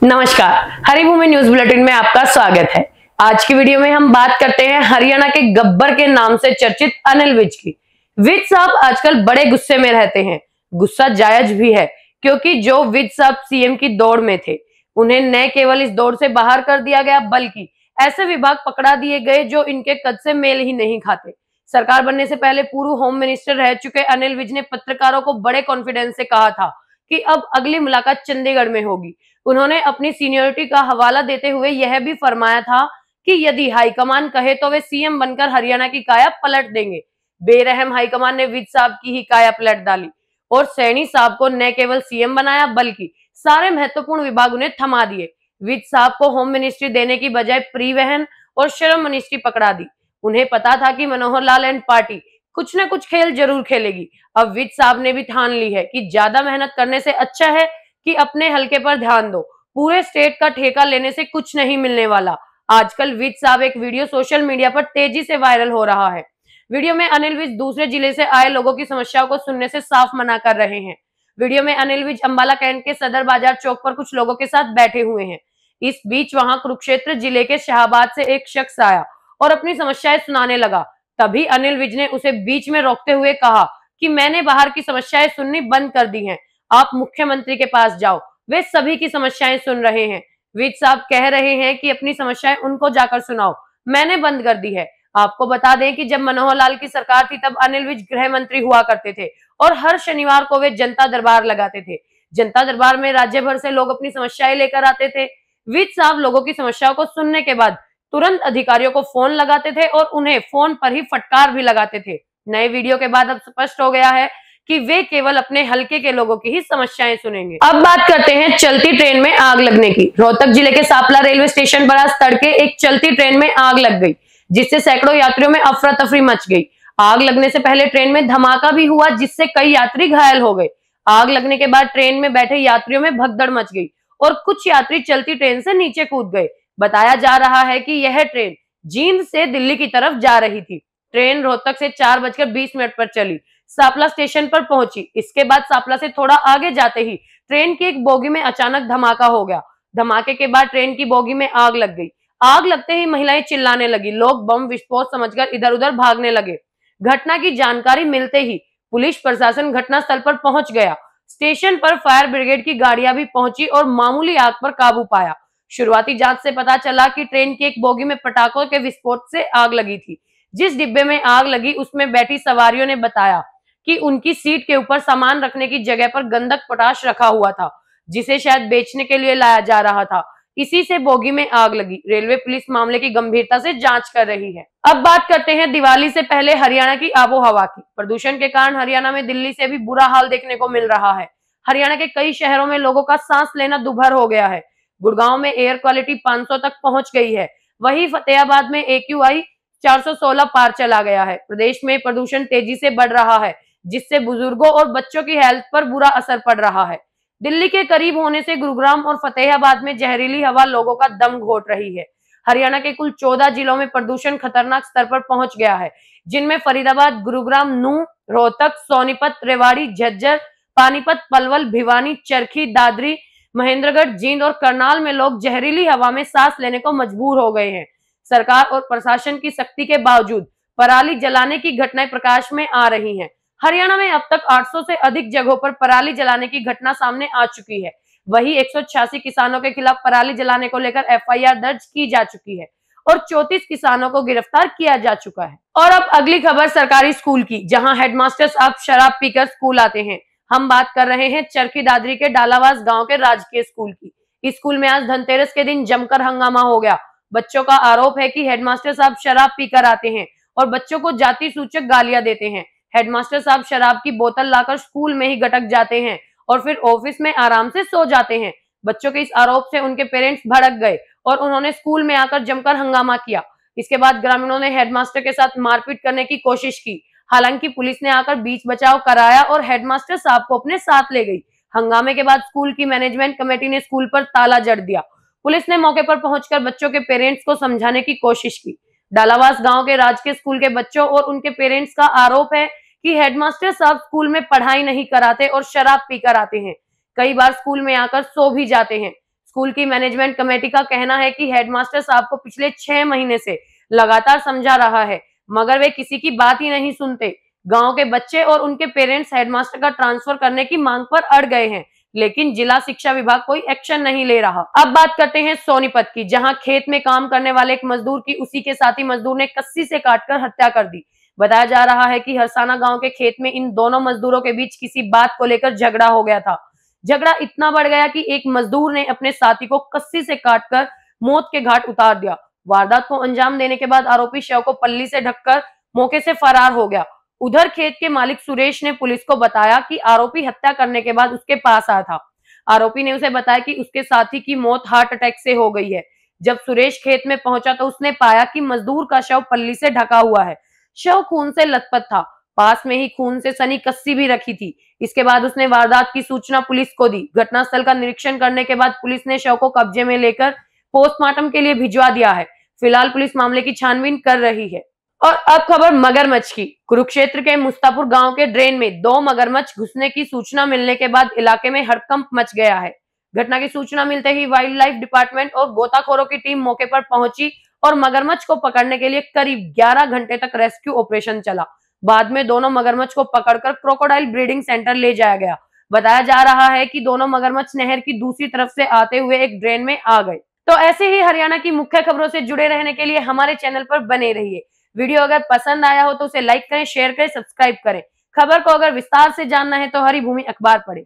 नमस्कार, Haribhoomi news bulletin में आपका स्वागत है। आज की वीडियो में हम बात करते हैं हरियाणा के गब्बर के नाम से चर्चित अनिल विज की। विज साहब आजकल बड़े गुस्से में रहते हैं। गुस्सा जायज भी है, क्योंकि जो विज साहब सीएम की दौड़ में थे, उन्हें न केवल इस दौड़ से बाहर कर दिया गया, बल्कि ऐसे विभाग पकड़ा दिए गए जो इनके कद से मेल ही नहीं खाते। सरकार बनने से पहले पूर्व होम मिनिस्टर रह चुके अनिल विज ने पत्रकारों को बड़े कॉन्फिडेंस से कहा था कि अब अगली मुलाकात चंडीगढ़ में होगी। उन्होंने अपनी सीनियरिटी का हवाला देते हुए यह भी फरमाया था कि यदि हाईकमान कहे तो वे सीएम बनकर हरियाणा की काया पलट देंगे। बेरहम हाईकमान ने विज साहब की ही काया पलट डाली और सैनी साहब को न केवल सीएम बनाया, बल्कि सारे महत्वपूर्ण विभाग उन्हें थमा दिए। विज साहब को होम मिनिस्ट्री देने की बजाय परिवहन और श्रम मिनिस्ट्री पकड़ा दी। उन्हें पता था कि मनोहर लाल एंड पार्टी कुछ न कुछ खेल जरूर खेलेगी। अब विज साहब ने भी ठान ली है कि ज्यादा मेहनत करने से अच्छा है कि अपने हलके पर ध्यान दो। पूरे स्टेट का ठेका लेने से कुछ नहीं मिलने वाला। आजकल विज साहब एक वीडियो सोशल मीडिया पर तेजी से वायरल हो रहा है। वीडियो में अनिल विज दूसरे जिले से आए लोगों की समस्याओं को सुनने से साफ मना कर रहे हैं। वीडियो में अनिल विज अंबाला कैंट के सदर बाजार चौक पर कुछ लोगों के साथ बैठे हुए हैं। इस बीच वहां कुरुक्षेत्र जिले के शाहबाद से एक शख्स आया और अपनी समस्याएं सुनाने लगा। तभी अनिल विज ने उसे बीच में रोकते हुए कहा कि मैंने बाहर की समस्याएं सुननी बंद कर दी हैं, आप मुख्यमंत्री के पास जाओ, वे सभी की समस्याएं सुन रहे हैं। विज साहब कह रहे हैं कि अपनी समस्याएं उनको जाकर सुनाओ, मैंने बंद कर दी है। आपको बता दें कि जब मनोहर लाल की सरकार थी, तब अनिल विज गृह मंत्री हुआ करते थे और हर शनिवार को वे जनता दरबार लगाते थे। जनता दरबार में राज्य भर से लोग अपनी समस्याएं लेकर आते थे। विज साहब लोगों की समस्याओं को सुनने के बाद तुरंत अधिकारियों को फोन लगाते थे और उन्हें फोन पर ही फटकार भी लगाते थे। नए वीडियो के बाद अब स्पष्ट हो गया है कि वे केवल अपने हलके के लोगों की ही समस्याएं सुनेंगे। अब बात करते हैं चलती ट्रेन में आग लगने की। रोहतक जिले के सापला रेलवे स्टेशन पर आज तड़के एक चलती ट्रेन में आग लग गई, जिससे सैकड़ों यात्रियों में अफरा तफरी मच गई। आग लगने से पहले ट्रेन में धमाका भी हुआ, जिससे कई यात्री घायल हो गए। आग लगने के बाद ट्रेन में बैठे यात्रियों में भगदड़ मच गई और कुछ यात्री चलती ट्रेन से नीचे कूद गए। बताया जा रहा है कि यह ट्रेन जींद से दिल्ली की तरफ जा रही थी। ट्रेन रोहतक से 4:20 पर चली, सापला स्टेशन पर पहुंची। इसके बाद सापला से थोड़ा आगे जाते ही ट्रेन की एक बोगी में अचानक धमाका हो गया। धमाके के बाद ट्रेन की बोगी में आग लग गई। आग लगते ही महिलाएं चिल्लाने लगी। लोग बम विस्फोट समझकर इधर उधर भागने लगे। घटना की जानकारी मिलते ही पुलिस प्रशासन घटनास्थल पर पहुंच गया। स्टेशन पर फायर ब्रिगेड की गाड़ियां भी पहुंची और मामूली आग पर काबू पाया। शुरुआती जांच से पता चला कि ट्रेन की एक बोगी में पटाखों के विस्फोट से आग लगी थी। जिस डिब्बे में आग लगी, उसमें बैठी सवारियों ने बताया कि उनकी सीट के ऊपर सामान रखने की जगह पर गंधक पोटाश रखा हुआ था, जिसे शायद बेचने के लिए लाया जा रहा था। इसी से बोगी में आग लगी। रेलवे पुलिस मामले की गंभीरता से जांच कर रही है। अब बात करते हैं दिवाली से पहले हरियाणा की आबोहवा की। प्रदूषण के कारण हरियाणा में दिल्ली से भी बुरा हाल देखने को मिल रहा है। हरियाणा के कई शहरों में लोगों का सांस लेना दुभर हो गया है। गुड़गांव में एयर क्वालिटी 500 तक पहुंच गई है। वहीं फतेहाबाद में AQI 416 पार चला गया है। प्रदेश में प्रदूषण तेजी से बढ़ रहा है, जिससे बुजुर्गों और बच्चों की हेल्थ पर बुरा असर पड़ रहा है। दिल्ली के करीब होने से गुरुग्राम और फतेहाबाद में जहरीली हवा लोगों का दम घोट रही है। हरियाणा के कुल 14 जिलों में प्रदूषण खतरनाक स्तर पर पहुंच गया है, जिनमें फरीदाबाद, गुरुग्राम, नूंह, रोहतक, सोनीपत, रेवाड़ी, झज्जर, पानीपत, पलवल, भिवानी, चरखी, दादरी, महेंद्रगढ़, जींद और करनाल में लोग जहरीली हवा में सांस लेने को मजबूर हो गए हैं। सरकार और प्रशासन की सख्ती के बावजूद पराली जलाने की घटनाएं प्रकाश में आ रही हैं। हरियाणा में अब तक 800 से अधिक जगहों पर पराली जलाने की घटना सामने आ चुकी है। वहीं 186 किसानों के खिलाफ पराली जलाने को लेकर FIR दर्ज की जा चुकी है और 34 किसानों को गिरफ्तार किया जा चुका है। और अब अगली खबर सरकारी स्कूल की, जहां हेडमास्टर्स अब शराब पीकर स्कूल आते हैं। हम बात कर रहे हैं चरखी दादरी के डालावास गांव के राजकीय स्कूल की। इस स्कूल में आज धनतेरस के दिन जमकर हंगामा हो गया। बच्चों का आरोप है कि हेडमास्टर साहब शराब पीकर आते हैं और बच्चों को जाति सूचक गालियां देते हैं। हेडमास्टर साहब शराब की बोतल लाकर स्कूल में ही गटक जाते हैं और फिर ऑफिस में आराम से सो जाते हैं। बच्चों के इस आरोप से उनके पेरेंट्स भड़क गए और उन्होंने स्कूल में आकर जमकर हंगामा किया। इसके बाद ग्रामीणों ने हेडमास्टर के साथ मारपीट करने की कोशिश की। हालांकि पुलिस ने आकर बीच बचाव कराया और हेडमास्टर साहब को अपने साथ ले गई। हंगामे के बाद स्कूल की मैनेजमेंट कमेटी ने स्कूल पर ताला जड़ दिया। पुलिस ने मौके पर पहुंचकर बच्चों के पेरेंट्स को समझाने की कोशिश की। डालावास गांव के राजकीय स्कूल के बच्चों और उनके पेरेंट्स का आरोप है कि हेडमास्टर साहब स्कूल में पढ़ाई नहीं कराते और शराब पीकर आते हैं। कई बार स्कूल में आकर सो भी जाते हैं। स्कूल की मैनेजमेंट कमेटी का कहना है कि हेडमास्टर साहब को पिछले 6 महीने से लगातार समझा रहा है, मगर वे किसी की बात ही नहीं सुनते। गांव के बच्चे और उनके पेरेंट्स हेडमास्टर का ट्रांसफर करने की मांग पर अड़ गए हैं, लेकिन जिला शिक्षा विभाग कोई एक्शन नहीं ले रहा। अब बात करते हैं सोनीपत की, जहां खेत में काम करने वाले एक मजदूर की उसी के साथी मजदूर ने कस्सी से काटकर हत्या कर दी। बताया जा रहा है कि हरसाना गांव के खेत में इन दोनों मजदूरों के बीच किसी बात को लेकर झगड़ा हो गया था। झगड़ा इतना बढ़ गया कि एक मजदूर ने अपने साथी को कस्सी से काटकर मौत के घाट उतार दिया। वारदात को अंजाम देने के बाद आरोपी शव को पल्ली से ढककर मौके से फरार हो गया। उधर खेत के मालिक सुरेश ने पुलिस को बताया कि आरोपी हत्या करने के बाद उसके पास आया था। आरोपी ने उसे बताया कि उसके साथी की मौत हार्ट अटैक से हो गई है। जब सुरेश खेत में पहुंचा तो उसने पाया कि मजदूर का शव पल्ली से ढका हुआ है। शव खून से लथपथ था। पास में ही खून से सनी कस्सी भी रखी थी। इसके बाद उसने वारदात की सूचना पुलिस को दी। घटनास्थल का निरीक्षण करने के बाद पुलिस ने शव को कब्जे में लेकर पोस्टमार्टम के लिए भिजवा दिया है। फिलहाल पुलिस मामले की छानबीन कर रही है। और अब खबर मगरमच्छ की। कुरुक्षेत्र के मुस्तापुर गांव के ड्रेन में 2 मगरमच्छ घुसने की सूचना मिलने के बाद इलाके में हड़कंप मच गया है। घटना की सूचना मिलते ही वाइल्ड लाइफ डिपार्टमेंट और गोताखोरों की टीम मौके पर पहुंची और मगरमच्छ को पकड़ने के लिए करीब 11 घंटे तक रेस्क्यू ऑपरेशन चला। बाद में दोनों मगरमच्छ को पकड़कर क्रोकोडाइल ब्रीडिंग सेंटर ले जाया गया। बताया जा रहा है कि दोनों मगरमच्छ नहर की दूसरी तरफ से आते हुए एक ड्रेन में आ गए। तो ऐसे ही हरियाणा की मुख्य खबरों से जुड़े रहने के लिए हमारे चैनल पर बने रहिए। वीडियो अगर पसंद आया हो तो उसे लाइक करें, शेयर करें, सब्सक्राइब करें। खबर को अगर विस्तार से जानना है तो हरी भूमि अखबार पढ़ें।